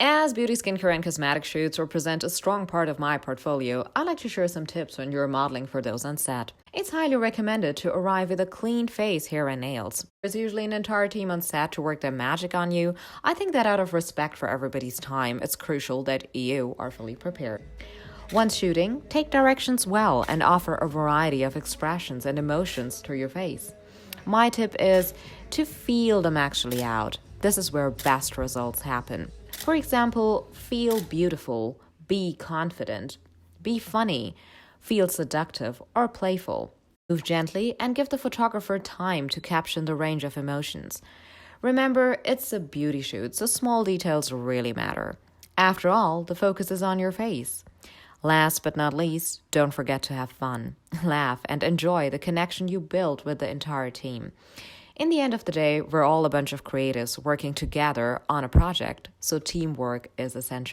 As beauty, skincare, and cosmetic shoots represent a strong part of my portfolio, I like to share some tips when you're modeling for those on set. It's highly recommended to arrive with a clean face, hair, and nails. There's usually an entire team on set to work their magic on you. I think that out of respect for everybody's time, it's crucial that you are fully prepared. Once shooting, take directions well and offer a variety of expressions and emotions through your face. My tip is to feel them actually out. This is where best results happen. For example, feel beautiful, be confident, be funny, feel seductive or playful. Move gently and give the photographer time to caption the range of emotions. Remember, it's a beauty shoot, so small details really matter. After all, the focus is on your face. Last but not least, don't forget to have fun, laugh, and enjoy the connection you build with the entire team. In the end of the day, we're all a bunch of creatives working together on a project, so teamwork is essential.